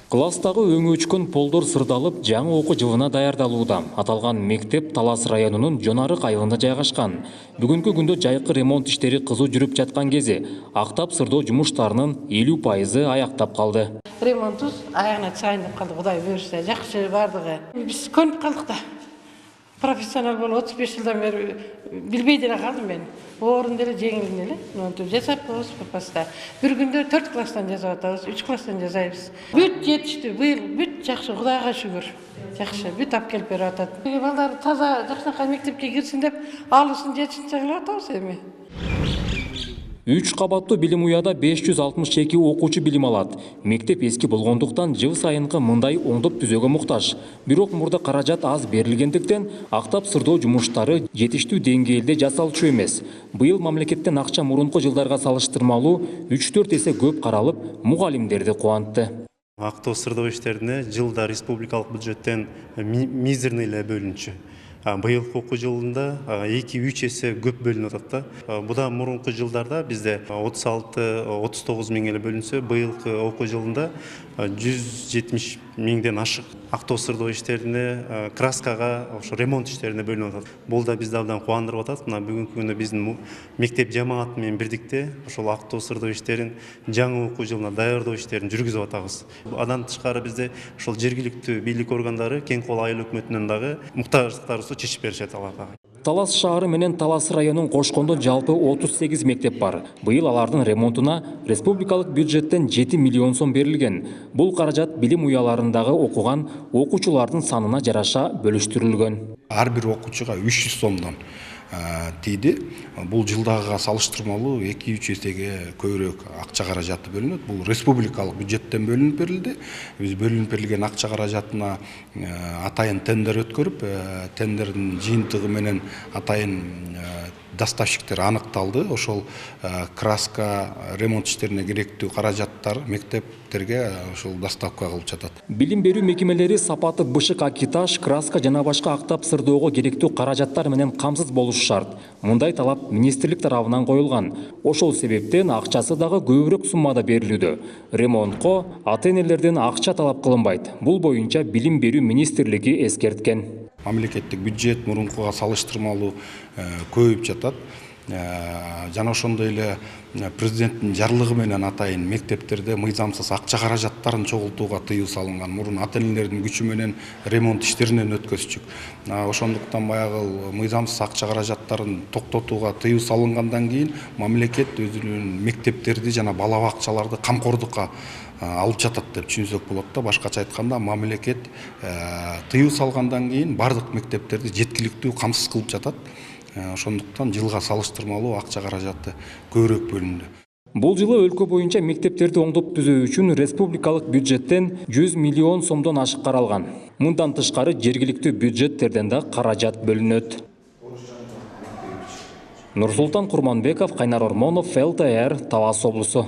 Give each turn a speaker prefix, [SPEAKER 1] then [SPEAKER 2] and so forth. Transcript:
[SPEAKER 1] Класстагы өңү өчкөн полдор сырдалып, жаңы окуу жылына даярдалууда. Аталган мектеп Талас районунун Жонарык айылында жайгашкан. Бүгүнкү күндө жайкы ремонт иштери кызуу жүрүп жаткан кези актап сырдоо жумуштарынын 50% аяктап калды.
[SPEAKER 2] Ремонтубуз аягына чайынып калды, Кудай буйрса, жакшы бардыгы. Биз көнүп калдык да. Профессионал болуп 35 жылдан бери билбей деле калдым мен. Орун деле жеңилин эле, монтип жасап коебуз паста. Бир күндө 4 класстан жасап атабыз, 3 класстан жасайбыз. Бүт жетиштүү, быйыл бүт жакшы, Кудайга шүгүр. Жакшы, бүт алып келип берип атат. Балдар таза жакшынакай мектепке кирсин деп, алысын жетишин чыгылып атабыз эми.
[SPEAKER 1] 3 кабаттуу билим уяда 562 окуучу билим алат. Мектеп эски болгондуктан жыл сайынкы мындай оңдоп түзөөгө муктаж. Бирок мурда каражат аз берилгендиктен актап сырдоо жумуштары жетиштүү деңгээлде жасалчу эмес. Быйыл мамлекеттен акча мурунку жылдарга салыштырмалуу 3-4 эсе көп каралып, мугалимдерди кубантты.
[SPEAKER 3] Актоо сырдоо иштерине жылда республикалык бюджеттен мизерный эле бөлүнчү. Быйылкы окуу жылында 2-3 эсе көп бөлүнүп атат да. Будан мурунку жылдарда бизде 36-39 миң эле бөлүнсө, быйылкы окуу жылында 170 миңден ашык актоо сырдоо иштерине, краскага, ошо ремонт иштерине бөлүнүп атат. Бул да бизди абдан кубандырып атат. Мына бүгүнкү күндө биздин мектеп жамааты менен бирдикте ошол актоо сырдоо иштерин жаңы окуу жылына даярдоо иштерин жүргүзүп атабыз. Андан тышкары бизде ошол жергиликтүү бийлик органдары, Кең кол айыл өкмөтүнүн дагы муктаждыктарыбызды чечип беришет аларга.
[SPEAKER 1] Талас шаары менен Талас районун кошкондо жалпы 38 мектеп бар. Быйыл алардын ремонтуна республикалык бюджеттен 7 миллион сом берилген. Бул каражат билим уяларындагы окуган окуучулардын санына жараша бөлүштүрүлгөн.
[SPEAKER 4] Ар бир окуучуга 300 сомдон тийди. Бул жылдагыга салыштырмалуу 2-3 эсеге көбүрөөк акча каражаты бөлүнөт. Бул республикалык бюджеттен бөлүнүп берилди. Биз бөлүнүп берилген акча каражатына атайын тендер өткөрүп, тендердин жыйынтыгы менен атайын доставщиктер аныкталды. Ошол краска, ремонт иштерине керектүү каражаттар мектептерге ошол доставка кылып жатат.
[SPEAKER 1] Билим берүү мекемелери сапаты бышык акитаж, краска жана башка актап сырдоого керектүү каражаттар менен камсыз болушу шарт. Мындай талап министрлик тарабынан коюлган. Ошол себептен акчасы дагы көбүрөөк суммада берилүүдө. Ремонтко ата-энелерден акча талап кылынбайт. Бул боюнча билим берүү министрлиги эскерткен.
[SPEAKER 4] Мамлекеттик бюджет мурункуга салыштырмалуу көбөйүп жатат. Жана ошондой эле президенттин жарлыгы менен атайын мектептерде мыйзамсыз акча каражаттарын чогултууга тыюу салынган. Мурун ата-энелердин күчү менен ремонт иштеринен өткөзчүк. Ошондуктан баягы мыйзамсыз акча каражаттарын токтотууга тыюу салынгандан кийин мамлекет өзүнүн мектептерди жана бала бакчаларды камкордукка алып жатат деп түшүнсөк болот да. Башкача айтканда, мамлекет тыюу салгандан кийин бардык мектептерди жеткиликтүү камсыз кылып жатат. Ошондуктан жылга салыштырмалуу акча каражаты көбүрөөк бөлүндү.
[SPEAKER 1] Бул жылы өлкө боюнча мектептерди оңдоп түзөө үчүн республикалык бюджеттен 100 миллион сомдон ашык каралган. Мындан тышкары жергиликтүү бюджеттерден да каражат бөлүнөт. Нурсултан Курманбеков, Кайнар Ормонов, ЛТР, Талас облусу.